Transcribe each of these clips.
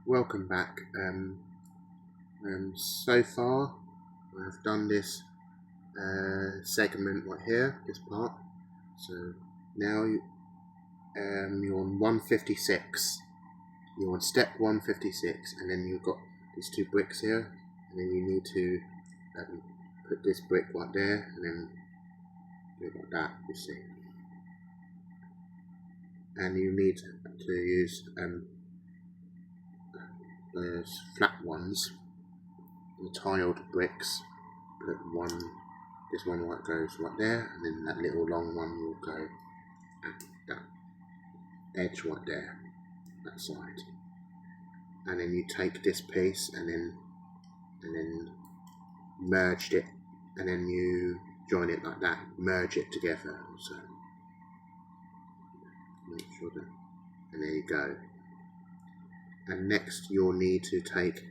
Welcome back. So far I've done this segment right here, this part. So now you're on 156. You're on step 156, and then you've got these two bricks here, and then you need to put this brick right there, and then do it like that. You see, and you need to use those flat ones, the tiled bricks. Put this one right goes right there, and then that little long one will go at that edge right there, that side. And then you take this piece and then merge it, and then you join it like that, merge it together. So make sure that, and there you go. And next you'll need to take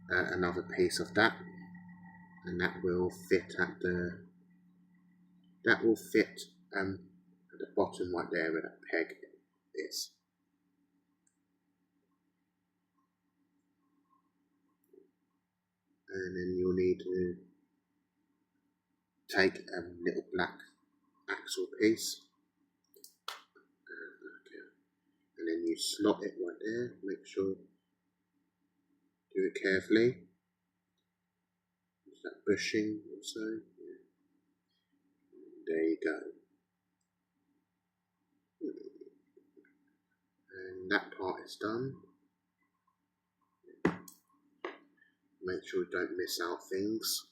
another piece of that, and that will fit at the bottom right there where that peg is. And then you'll need to take a little black axle piece, and then you slot it right there. Make sure, do it carefully. Is that bushing also? Yeah. There you go. And that part is done. Make sure you don't miss out things.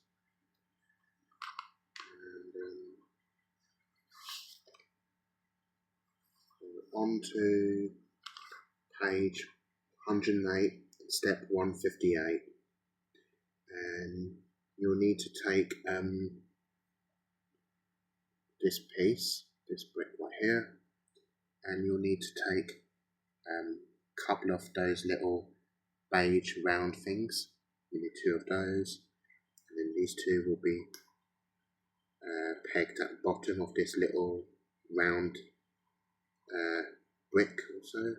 And on to page 108, step 158. And you'll need to take this piece, this brick right here, and you'll need to take a couple of those little beige round things. You need two of those, and then these two will be pegged at the bottom of this little round brick also.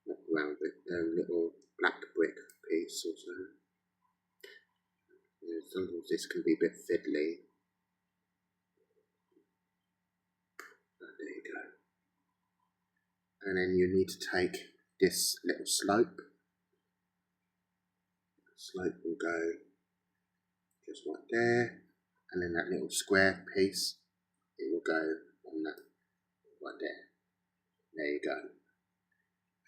Not round brick, little black brick piece also. Sometimes this can be a bit fiddly. There you go. And then you need to take this little slope. Slope will go just right there, and then that little square piece, it will go on that right there. There you go.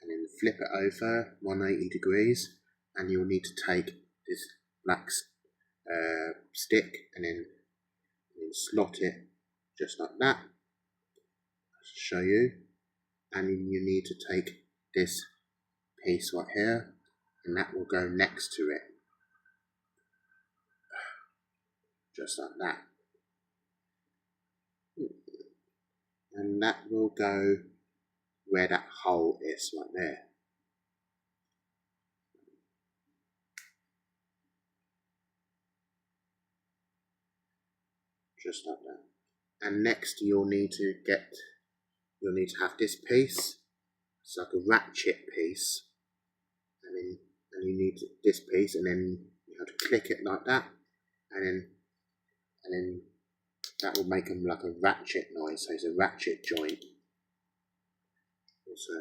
And then flip it over 180 degrees, and you'll need to take this black stick and then slot it just like that. I'll show you. And you need to take this piece right here, and that will go next to it, just like that. And that will go where that hole is right there. Just like that. And next you'll need to have this piece. It's like a ratchet piece, and you need this piece, and then you have to click it like that, and then that will make them like a ratchet noise. So it's a ratchet joint. Also,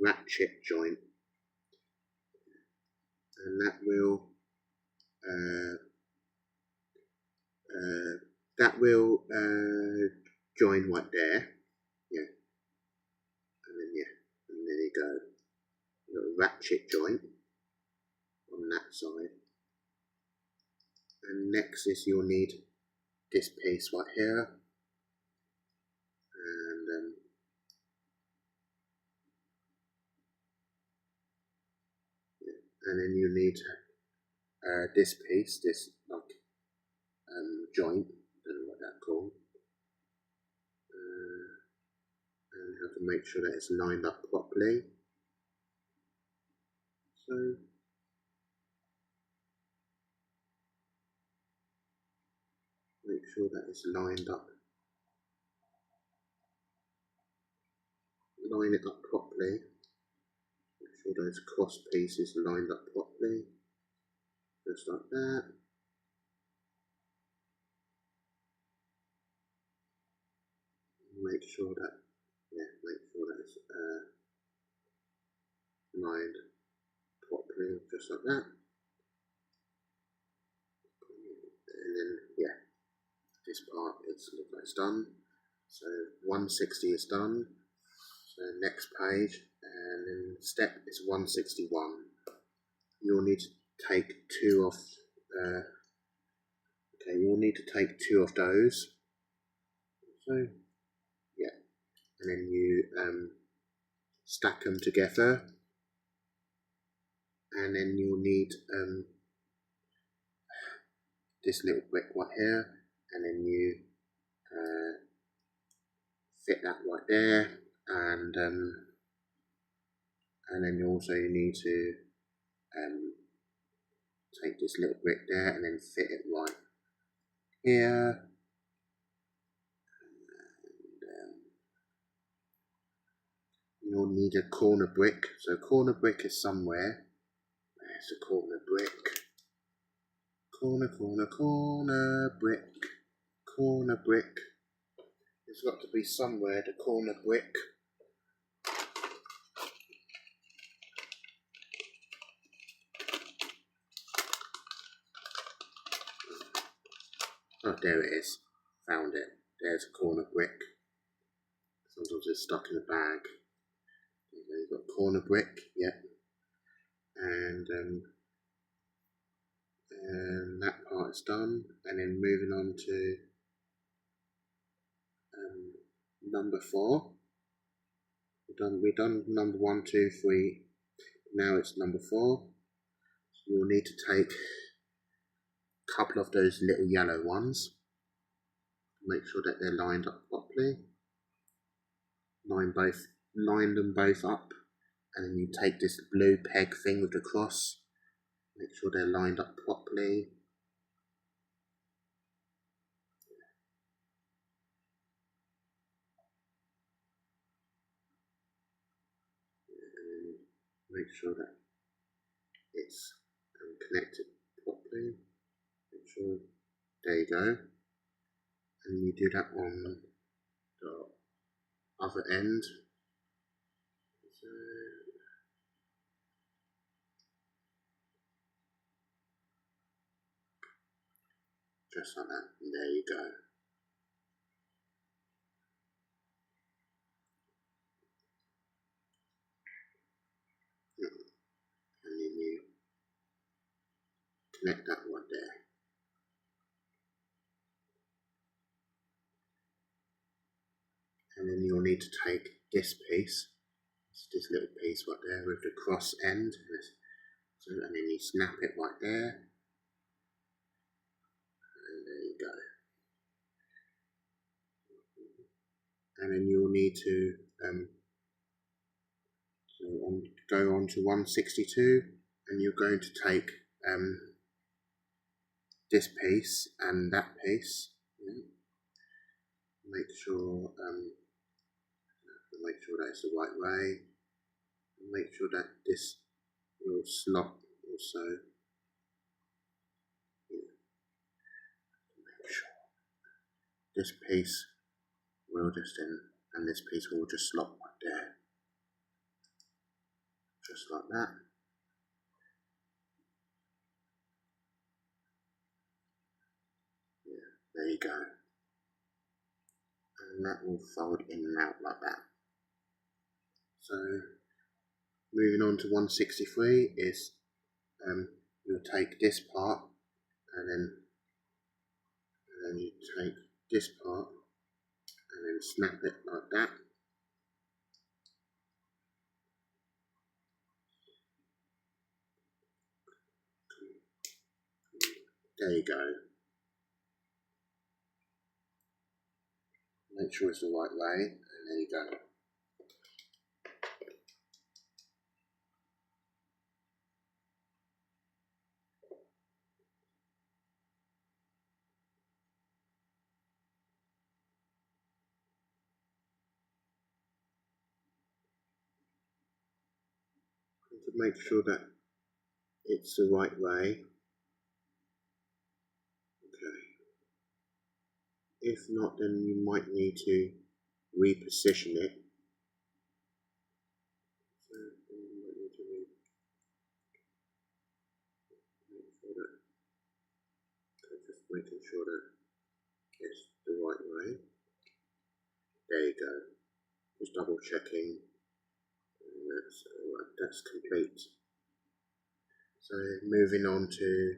ratchet joint, and that will join right there. Yeah, and there you go. A little ratchet joint on that side. And next is you'll need this piece right here, and then you need this piece, this like joint, I don't know what that's called, and you have to make sure that it's lined up properly. So make sure that it's lined up. Line it up properly. sure those cross pieces lined up properly, just like that. Make sure that it's lined properly, just like that. And then this part looks like it's done. So 160 is done. So next page, and then step is 161. You'll need to take two of you'll need to take two of those. So and then you stack them together, and then you'll need this little brick right here, and then you fit that right there, and then you also need to take this little brick there and then fit it right here. You'll need a corner brick. So corner brick is somewhere. There's a corner brick. Corner brick. Corner brick. There's got to be somewhere the corner brick. Oh, there it is. Found it. There's a corner brick. Sometimes it's stuck in a bag. You've got corner brick, and that part is done. And then moving on to number 4. We've done number 1, 2, 3. Now it's number 4. So you'll need to take a couple of those little yellow ones. Make sure that they're lined up properly. Line them both up, and then you take this blue peg thing with the cross. Make sure they're lined up properly. And make sure that it's connected properly. Make sure, there you go. And you do that on the other end. So, just like that, and there you go. And then you connect that one there. And then you'll need to take this piece, this little piece right there with the cross end, and then you snap it right there, and there you go. And then you'll need to go on to 162, and you're going to take this piece and that piece. Make sure that's the right way. Make sure that this little slot also. Make sure this piece will just and this piece will just slot right there, just like that. There you go. And that will fold in and out like that. So moving on to 163 is you'll take this part, and then you take this part and then snap it like that. There you go. Make sure it's the right way, and there you go. to make sure that it's the right way. Okay. If not, then you might need to reposition it. So you might need to make sure that, just making sure that it's the right way. There you go. Just double checking. That's complete. So moving on to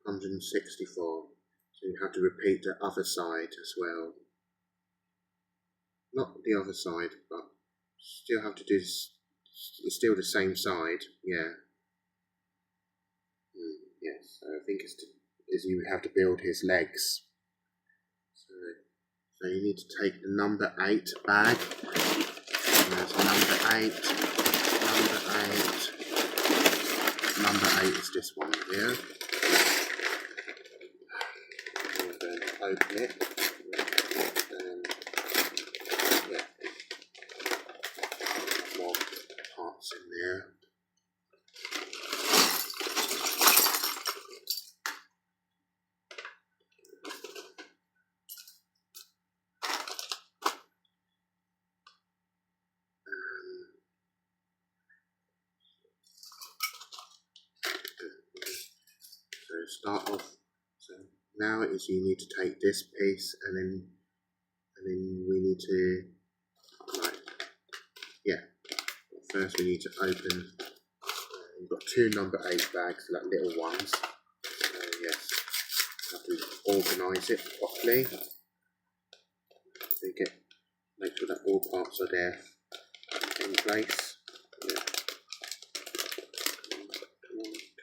164. So you have to repeat the other side as well. Not the other side, but still have to do this. It's still the same side, yeah. Yes, so I think is you have to build his legs. So you need to take the number 8 bag. And there's number 8, number 8 is this one here. And then open it. And yeah, more parts in there. So start off. So now it is you need to take this piece and then we need to, like, yeah. First we need to open. We've got 2 number 8 bags, like little ones. So yes, have to organise it properly. So make sure that all parts are there in place. Yeah.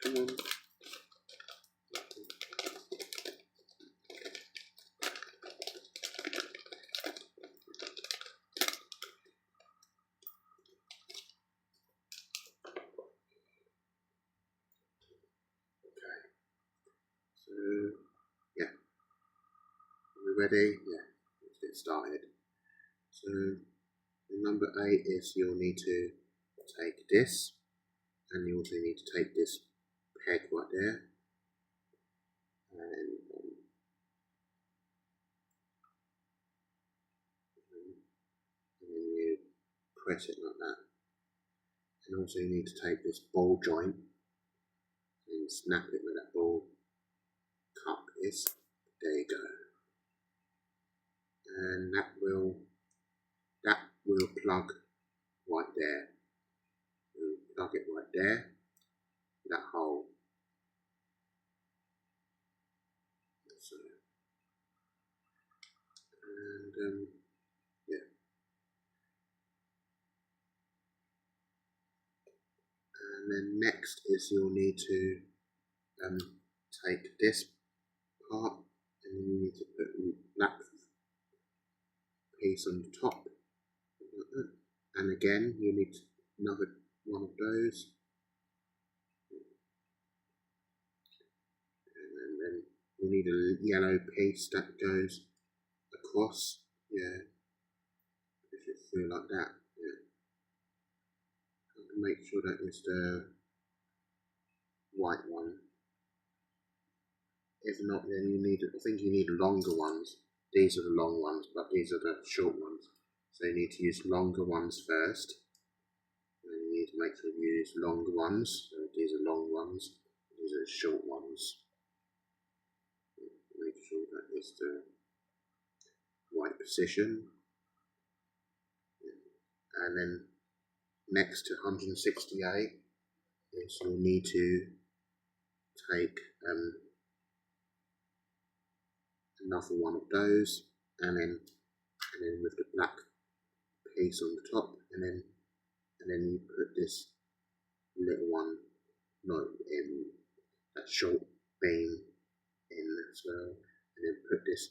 Come on. So, yeah, are we ready? Yeah, let's get started. So, number 8 is you'll need to take this, and you also need to take this peg right there, and then you press it like that. And also you need to take this ball joint and snap it where that ball cup is. There you go. And that will plug right there. We'll plug it right there, that hole. So, and yeah. And then next is you'll need to take this part and you need to put that piece on the top, and again you need another one of those, and then you need a yellow piece that goes across, yeah, push it through like that, yeah. Make sure that it's the white one. If not, then I think you need longer ones. These are the long ones, but these are the short ones. So you need to use longer ones first. And you need to make sure you use longer ones. So these are long ones, these are short ones. Make sure that it's the right position. And then next to 168 is you'll need to take another one of those, and then with the black piece on the top, and then you put this little one, in that short beam in as well, and then put this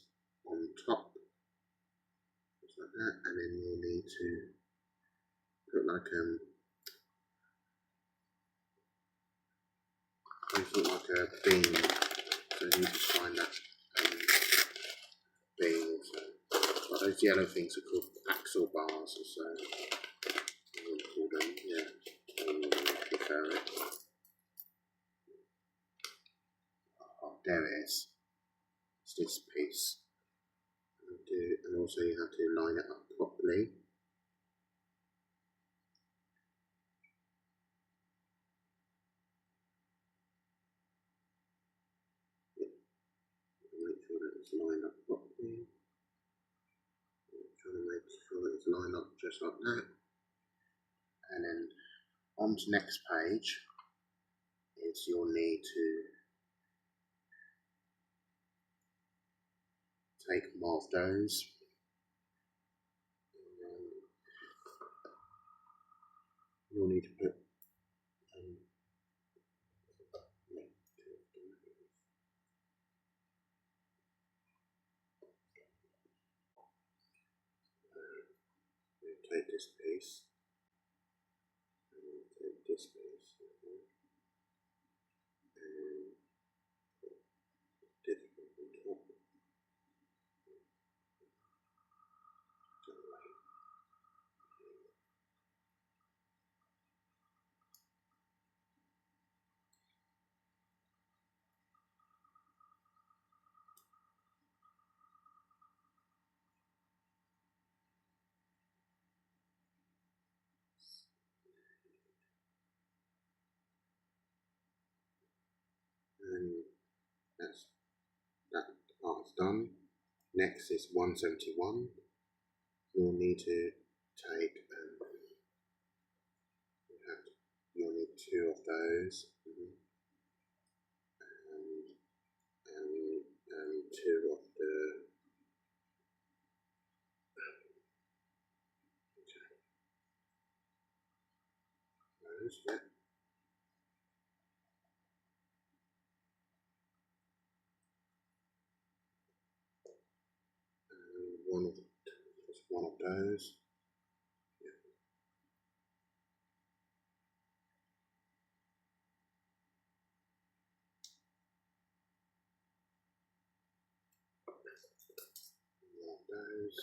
on top, just like that, and then you'll need to put like a beam, so you need to find that beam also. But those yellow things are called axle bars or so. We'll call them, yeah. Prefer it. Oh, there it is. It's this piece. And also you have to line it up properly. Make sure that it's lined up properly. Trying to make sure it's lined up just like that. And then on to next page is you'll need to take more of those. You'll need to put take this piece, and take this piece, and dip it on top. And that part's done. Next is 171. You'll need to take, you'll need 2 of those, and 2 of the, those, yeah. Just one of those. One of those.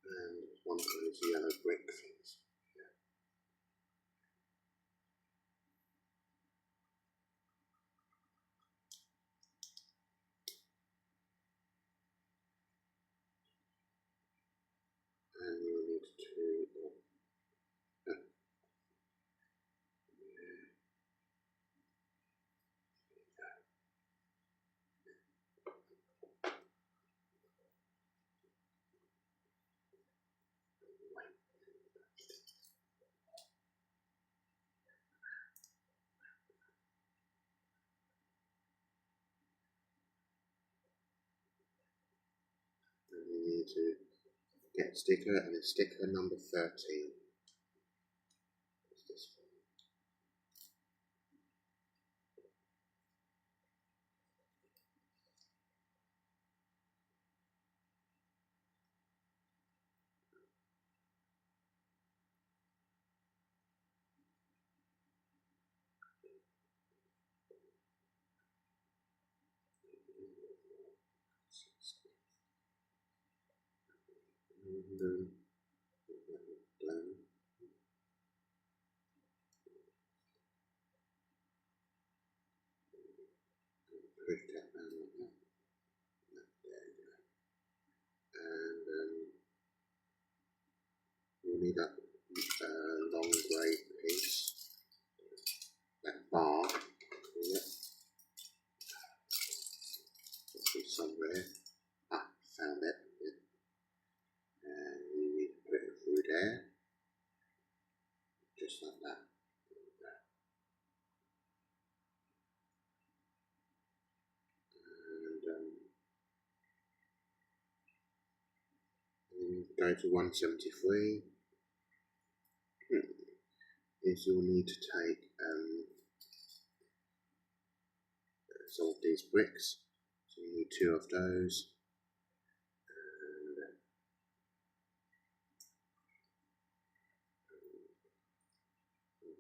And one of those yellow brick things. And you'll need to get sticker, and it's sticker number 13. What's this one? And push that down like that. There you go. And you'll need that long grey piece, that bar. Yeah. It'll be somewhere. Ah, found it. Yeah. And you need to put it through there, just like that. And go to 173. Is you'll need to take some of these bricks. So you need 2 of those.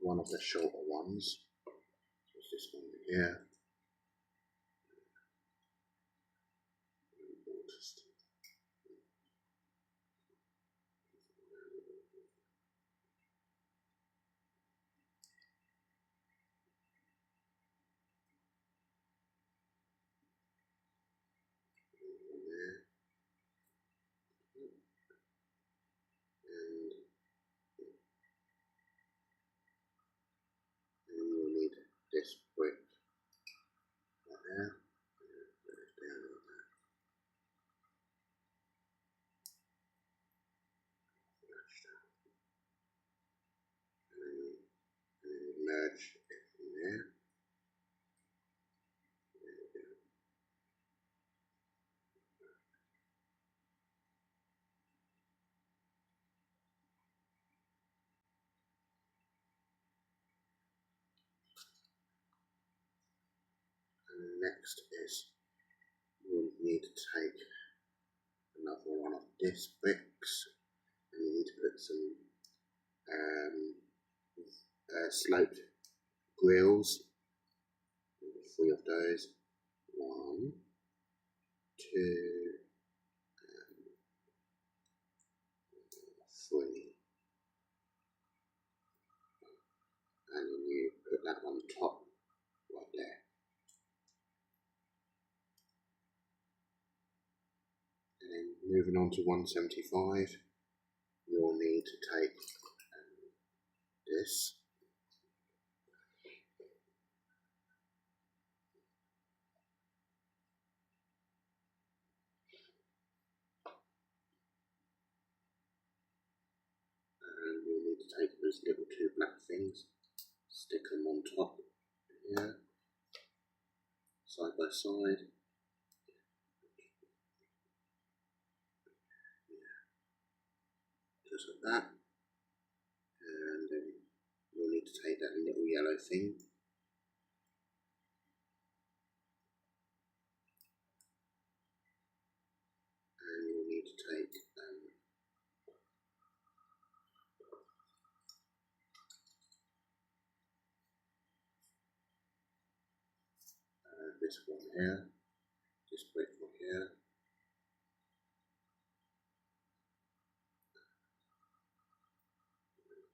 one of the shorter ones. So it's this one here. And you'll need this brick right there. And merge it from there. And next is you'll need to take another one of these bricks, and you need to put some sloped grills. 3 of those. 1, 2, 3. And then you put that on top right there. And then moving on to 175, you'll need to take this. And you'll need to take those little 2 black things, stick them on top here, side by side. Just like that. And then you'll need to take that little yellow thing. And you'll need to take this one here, this brick one here,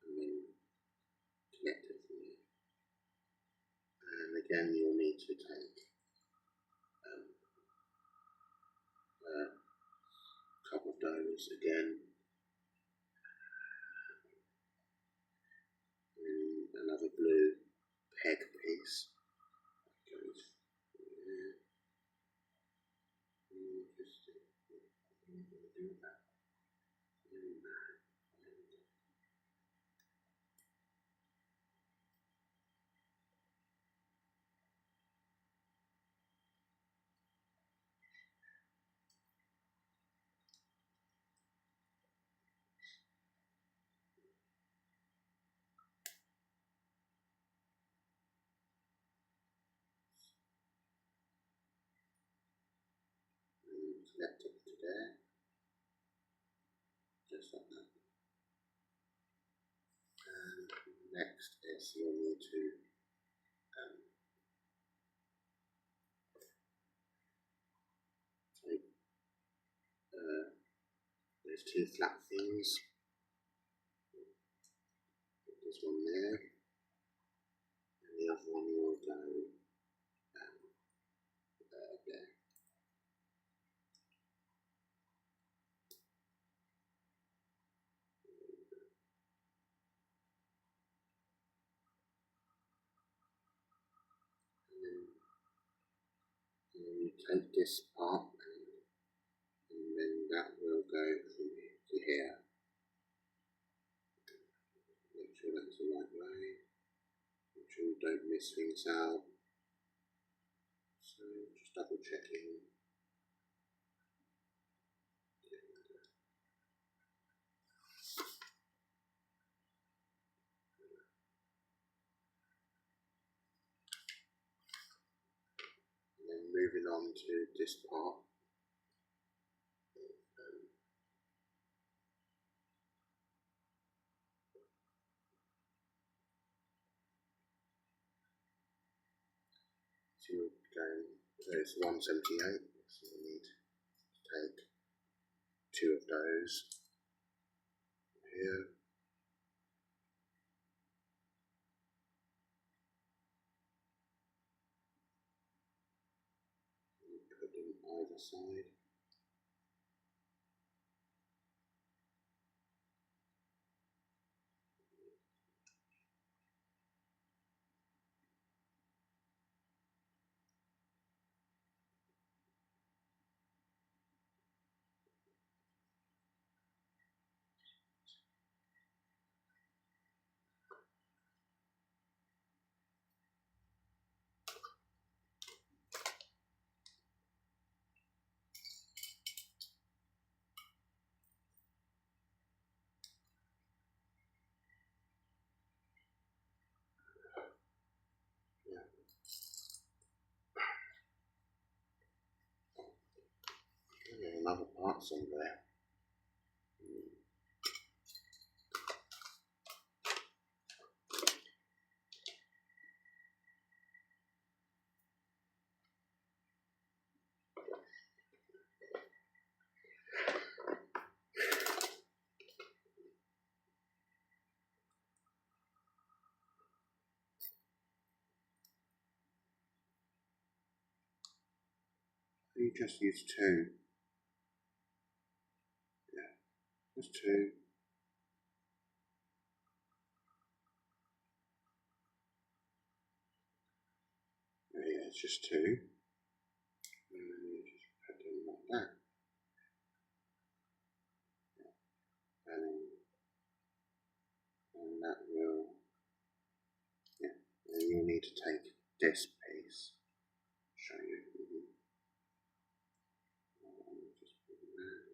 and then connect it from here. And again, you'll need to take a couple of those again, and another blue peg piece. Connect it to there, just like that. And next is you'll need to take those 2 flat things, put this one there, and the other one will go there. And then you take this part, and then that will go from here to here. Make sure that's the right way. Make sure you don't miss things out. So just double checking. And then moving on to this part. There's 178, so we need to take 2 of those here. And put them either side. Another part somewhere. You just use 2. Yeah, just 2. Yeah, it's just 2. And then you just put them like that. And that will, yeah, and you'll need to take this piece. Show you. Just put it there.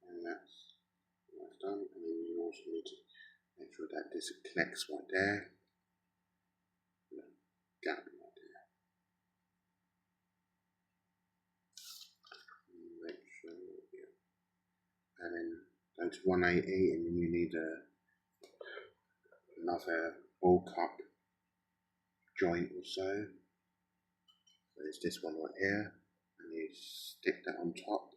And that's done. And then you also need to make sure that this connects right there. Gap right there. And make sure, yeah. And then go to 180, and then you need another ball cup joint or so. So it's this one right here, and you stick that on top.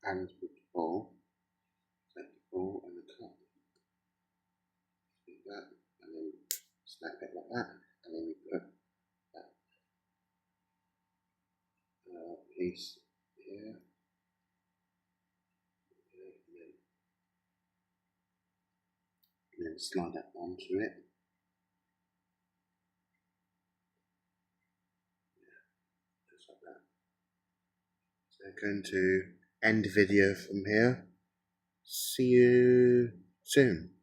And with the ball, take the ball and the cup, do that, and then snap it like that, and then you put that piece here, and then slide that onto it. Yeah, just like that. So I'm going to end the video from here. See you soon.